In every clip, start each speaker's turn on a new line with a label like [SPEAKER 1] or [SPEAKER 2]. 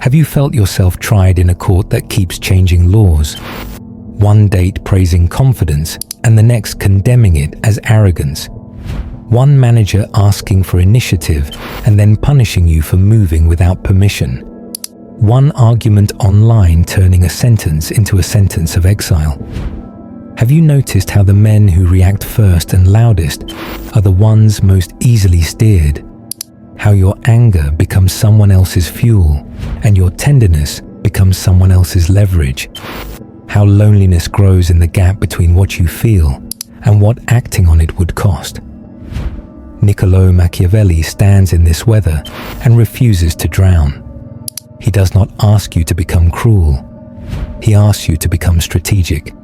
[SPEAKER 1] Have you felt yourself tried in a court that keeps changing laws? One date praising confidence and the next condemning it as arrogance. One manager asking for initiative and then punishing you for moving without permission. One argument online turning a sentence into a sentence of exile. Have you noticed how the men who react first and loudest are the ones most easily steered? How your anger becomes someone else's fuel and your tenderness becomes someone else's leverage? How loneliness grows in the gap between what you feel and what acting on it would cost. Niccolò Machiavelli stands in this weather and refuses to drown. He does not ask you to become cruel. He asks you to become strategic.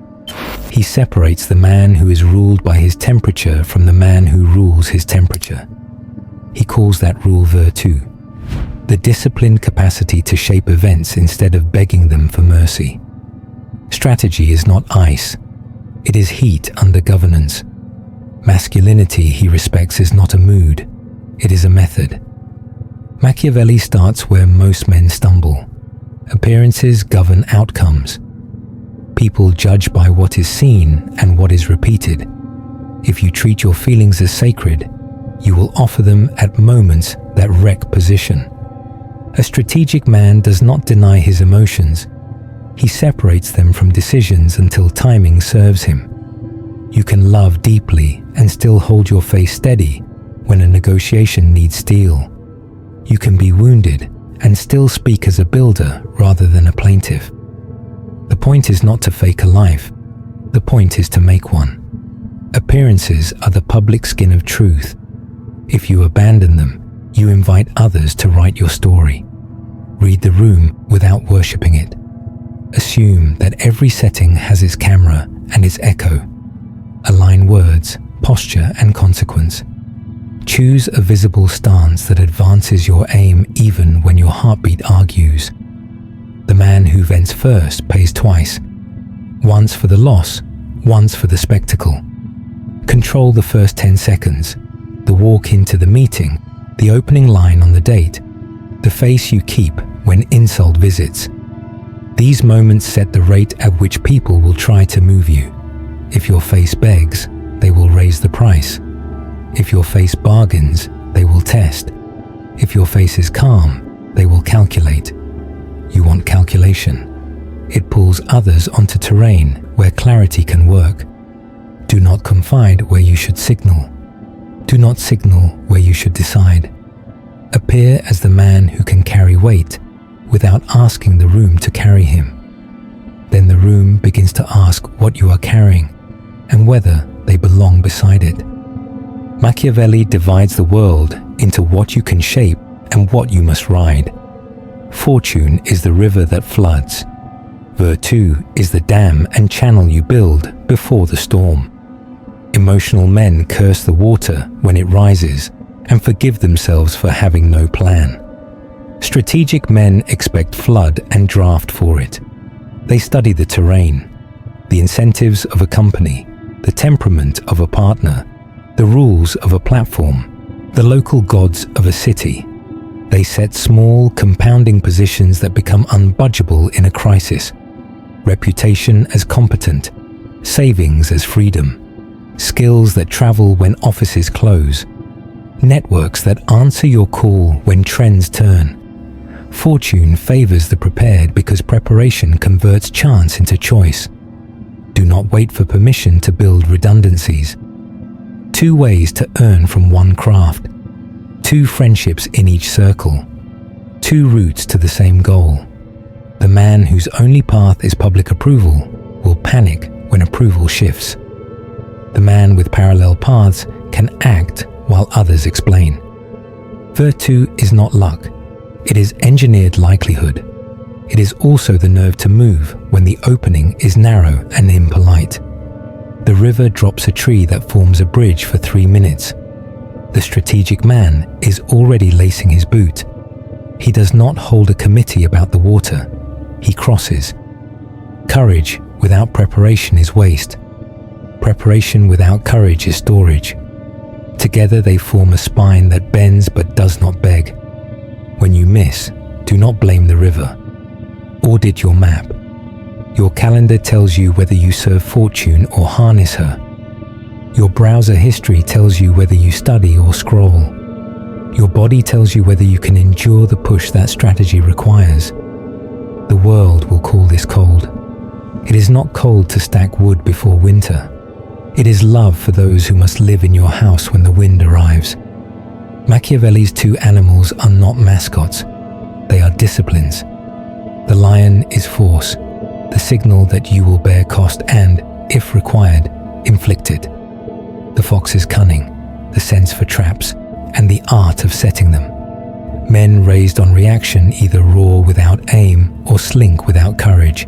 [SPEAKER 1] He separates the man who is ruled by his temperature from the man who rules his temperature. He calls that rule virtù, the disciplined capacity to shape events instead of begging them for mercy. Strategy is not ice. It is heat under governance. Masculinity, he respects, is not a mood. It is a method. Machiavelli starts where most men stumble. Appearances govern outcomes. People judge by what is seen and what is repeated. If you treat your feelings as sacred, you will offer them at moments that wreck position. A strategic man does not deny his emotions. He separates them from decisions until timing serves him. You can love deeply and still hold your face steady when a negotiation needs steel. You can be wounded and still speak as a builder rather than a plaintiff. The point is not to fake a life. The point is to make one. Appearances are the public skin of truth. If you abandon them, you invite others to write your story. Read the room without worshipping it. Assume that every setting has its camera and its echo. Align words, posture, and consequence. Choose a visible stance that advances your aim even when your heartbeat argues. The man who vents first pays twice. Once for the loss, once for the spectacle. Control the first 10 seconds, the walk into the meeting, the opening line on the date, the face you keep when insult visits. These moments set the rate at which people will try to move you. If your face begs, they will raise the price. If your face bargains, they will test. If your face is calm, they will calculate. You want calculation. It pulls others onto terrain where clarity can work. Do not confide where you should signal. Do not signal where you should decide. Appear as the man who can carry weight without asking the room to carry him. Then the room begins to ask what you are carrying and whether they belong beside it. Machiavelli divides the world into what you can shape and what you must ride. Fortune is the river that floods. Virtù is the dam and channel you build before the storm. Emotional men curse the water when it rises and forgive themselves for having no plan. Strategic men expect flood and draft for it. They study the terrain, the incentives of a company, the temperament of a partner, the rules of a platform, the local gods of a city. They set small, compounding positions that become unbudgeable in a crisis. Reputation as competent, savings as freedom, skills that travel when offices close, networks that answer your call when trends turn. Fortune favors the prepared because preparation converts chance into choice. Do not wait for permission to build redundancies. 2 ways to earn from one craft. 2 friendships in each circle. 2 routes to the same goal. The man whose only path is public approval will panic when approval shifts. The man with parallel paths can act while others explain. Virtù is not luck. It is engineered likelihood. It is also the nerve to move when the opening is narrow and impolite. The river drops a tree that forms a bridge for 3 minutes. The strategic man is already lacing his boot. He does not hold a committee about the water. He crosses. Courage without preparation is waste. Preparation without courage is storage. Together they form a spine that bends but does not beg. When you miss, Do not blame the river. Audit your map. Your calendar tells you whether you serve fortune or harness her. Your browser history tells you whether you study or scroll. Your body tells you whether you can endure the push that strategy requires. The world will call this cold. It is not cold to stack wood before winter. It is love for those who must live in your house when the wind arrives. Machiavelli's two animals are not mascots. They are disciplines. The lion is force, the signal that you will bear cost and, if required, inflict it. The fox is cunning, the sense for traps, and the art of setting them. Men raised on reaction either roar without aim or slink without courage.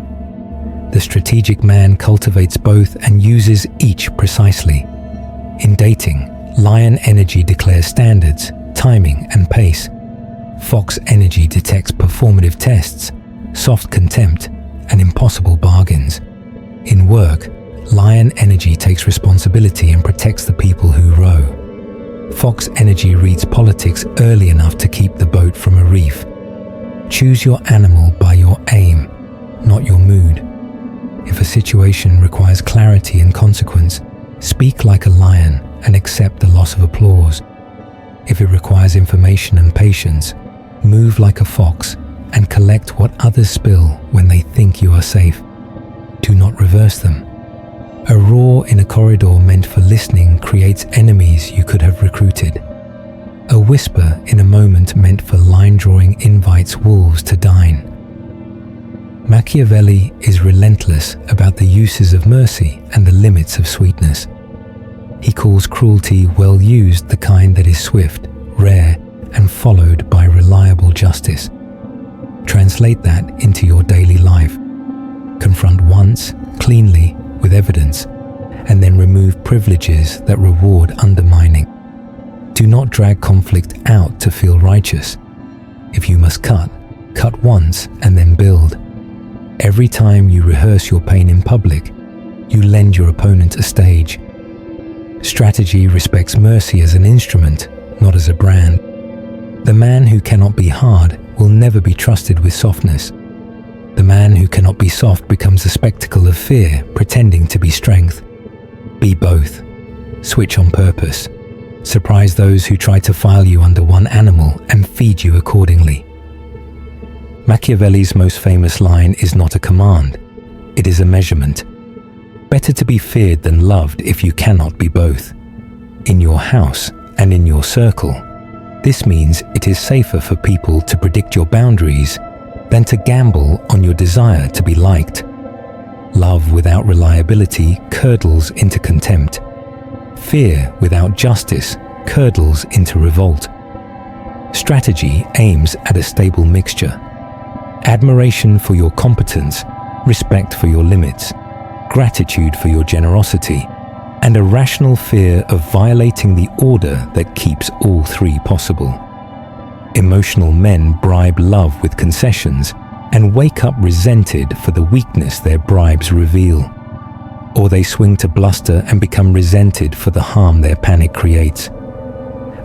[SPEAKER 1] The strategic man cultivates both and uses each precisely. In dating, lion energy declares standards, timing, and pace. Fox energy detects performative tests, soft contempt, and impossible bargains. In work, lion energy takes responsibility and protects the people who row. Fox energy reads politics early enough to keep the boat from a reef. Choose your animal by your aim, not your mood. If a situation requires clarity and consequence, speak like a lion and accept the loss of applause. If it requires information and patience, move like a fox and collect what others spill when they think you are safe. Do not reverse them. A roar in a corridor meant for listening creates enemies you could have recruited. A whisper in a moment meant for line drawing invites wolves to dine. Machiavelli is relentless about the uses of mercy and the limits of sweetness. He calls cruelty well used the kind that is swift, rare, and followed by reliable justice. Translate that into your daily life. Confront once, cleanly, with evidence, and then remove privileges that reward undermining. Do not drag conflict out to feel righteous. If you must cut once and then build. Every time you rehearse your pain in public, you lend your opponent a stage. Strategy respects mercy as an instrument, not as a brand. The man who cannot be hard will never be trusted with softness. The man who cannot be soft becomes a spectacle of fear, pretending to be strength. Be both. Switch on purpose. Surprise those who try to file you under one animal and feed you accordingly. Machiavelli's most famous line is not a command. It is a measurement. Better to be feared than loved if you cannot be both. In your house and in your circle, this means it is safer for people to predict your boundaries than to gamble on your desire to be liked. Love without reliability curdles into contempt. Fear without justice curdles into revolt. Strategy aims at a stable mixture. Admiration for your competence, respect for your limits, gratitude for your generosity, and a rational fear of violating the order that keeps all three possible. Emotional men bribe love with concessions and wake up resented for the weakness their bribes reveal. Or they swing to bluster and become resented for the harm their panic creates.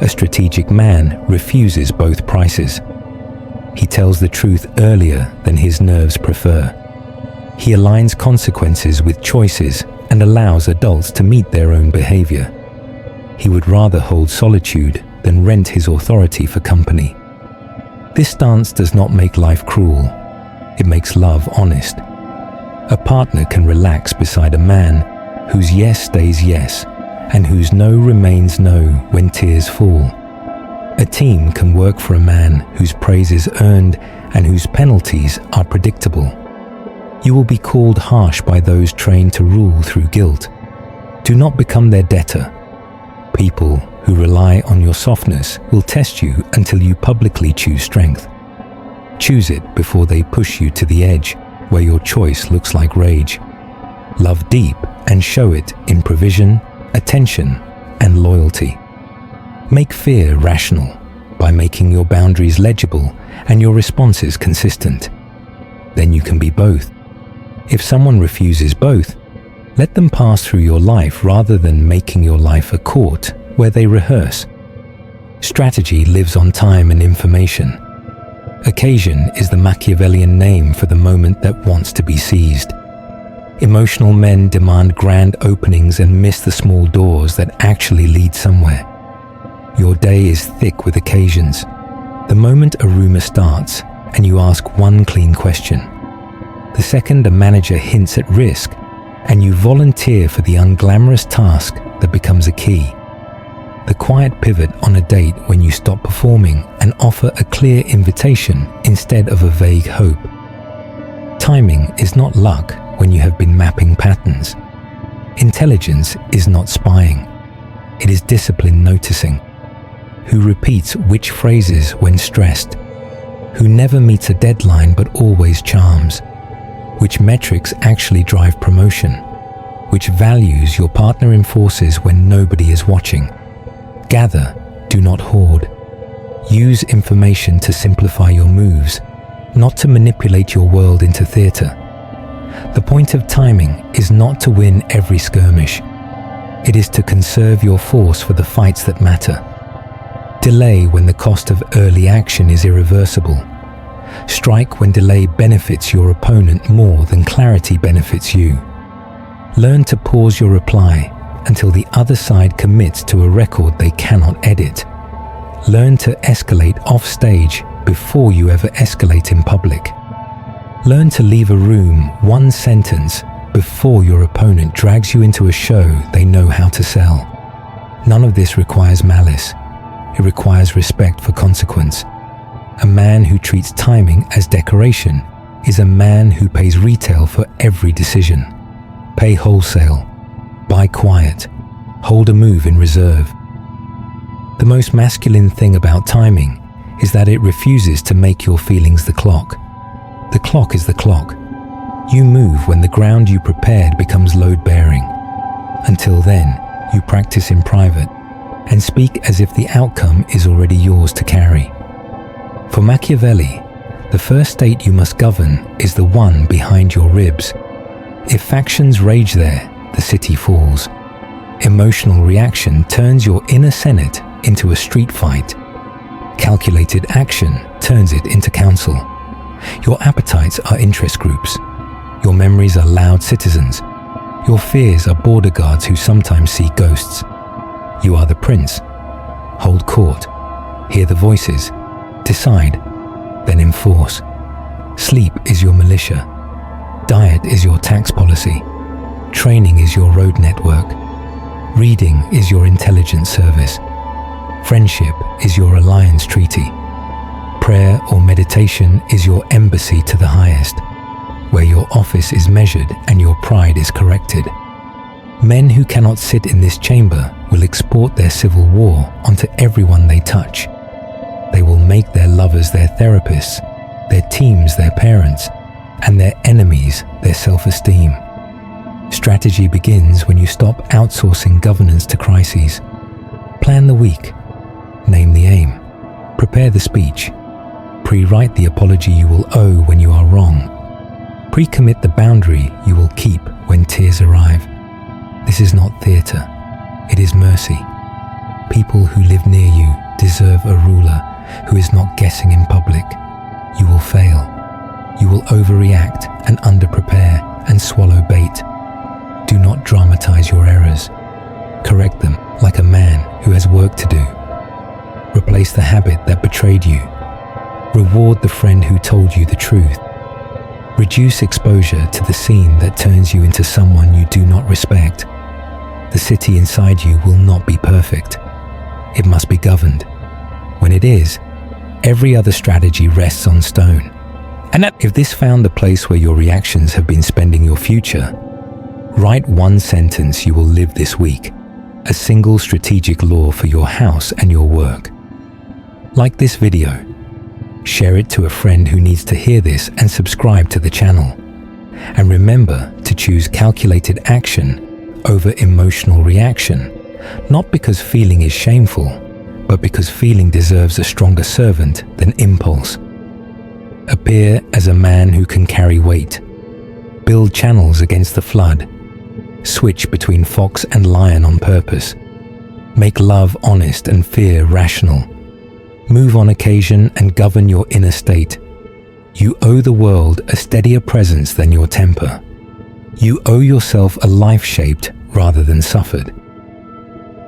[SPEAKER 1] A strategic man refuses both prices. He tells the truth earlier than his nerves prefer. He aligns consequences with choices and allows adults to meet their own behavior. He would rather hold solitude than rent his authority for company. This stance does not make life cruel. It makes love honest. A partner can relax beside a man whose yes stays yes and whose no remains no when tears fall. A team can work for a man whose praise is earned and whose penalties are predictable. You will be called harsh by those trained to rule through guilt. Do not become their debtor. People who rely on your softness will test you until you publicly choose strength. Choose it before they push you to the edge where your choice looks like rage. Love deep and show it in provision, attention, and loyalty. Make fear rational by making your boundaries legible and your responses consistent. Then you can be both. If someone refuses both, let them pass through your life rather than making your life a court where they rehearse. Strategy lives on time and information. Occasion is the Machiavellian name for the moment that wants to be seized. Emotional men demand grand openings and miss the small doors that actually lead somewhere. Your day is thick with occasions. The moment a rumor starts and you ask one clean question. The second a manager hints at risk and you volunteer for the unglamorous task that becomes a key. The quiet pivot on a date when you stop performing and offer a clear invitation instead of a vague hope. Timing is not luck when you have been mapping patterns. Intelligence is not spying. It is disciplined noticing. Who repeats which phrases when stressed? Who never meets a deadline but always charms? Which metrics actually drive promotion? Which values your partner enforces when nobody is watching? Gather, do not hoard. Use information to simplify your moves, not to manipulate your world into theater. The point of timing is not to win every skirmish. It is to conserve your force for the fights that matter. Delay when the cost of early action is irreversible. Strike when delay benefits your opponent more than clarity benefits you. Learn to pause your reply until the other side commits to a record they cannot edit. Learn to escalate off stage before you ever escalate in public. Learn to leave a room one sentence before your opponent drags you into a show they know how to sell. None of this requires malice. It requires respect for consequence. A man who treats timing as decoration is a man who pays retail for every decision. Pay wholesale. Buy quiet. Hold a move in reserve. The most masculine thing about timing is that it refuses to make your feelings the clock. The clock is the clock. You move when the ground you prepared becomes load-bearing. Until then, you practice in private and speak as if the outcome is already yours to carry. For Machiavelli, the first state you must govern is the one behind your ribs. If factions rage there, the city falls. Emotional reaction turns your inner Senate into a street fight. Calculated action turns it into council. Your appetites are interest groups. Your memories are loud citizens. Your fears are border guards who sometimes see ghosts. You are the prince. Hold court. Hear the voices. Decide. Then enforce. Sleep is your militia. Diet is your tax policy. Training is your road network. Reading is your intelligence service. Friendship is your alliance treaty. Prayer or meditation is your embassy to the highest, where your office is measured and your pride is corrected. Men who cannot sit in this chamber will export their civil war onto everyone they touch. They will make their lovers their therapists, their teams their parents, and their enemies their self-esteem. Strategy begins when you stop outsourcing governance to crises. Plan the week. Name the aim. Prepare the speech. Pre-write the apology you will owe when you are wrong. Pre-commit the boundary you will keep when tears arrive. This is not theatre. It is mercy. People who live near you deserve a ruler who is not guessing in public. You will fail. You will overreact and underprepare and swallow bait. Do not dramatize your errors. Correct them like a man who has work to do. Replace the habit that betrayed you. Reward the friend who told you the truth. Reduce exposure to the scene that turns you into someone you do not respect. The city inside you will not be perfect. It must be governed. When it is, every other strategy rests on stone. And if this found the place where your reactions have been spending your future, write one sentence you will live this week, a single strategic law for your house and your work. Like this video, share it to a friend who needs to hear this and subscribe to the channel. And remember to choose calculated action over emotional reaction, not because feeling is shameful, but because feeling deserves a stronger servant than impulse. Appear as a man who can carry weight. Build channels against the flood. Switch between fox and lion on purpose. Make love honest and fear rational. Move on occasion and govern your inner state. You owe the world a steadier presence than your temper. You owe yourself a life shaped rather than suffered.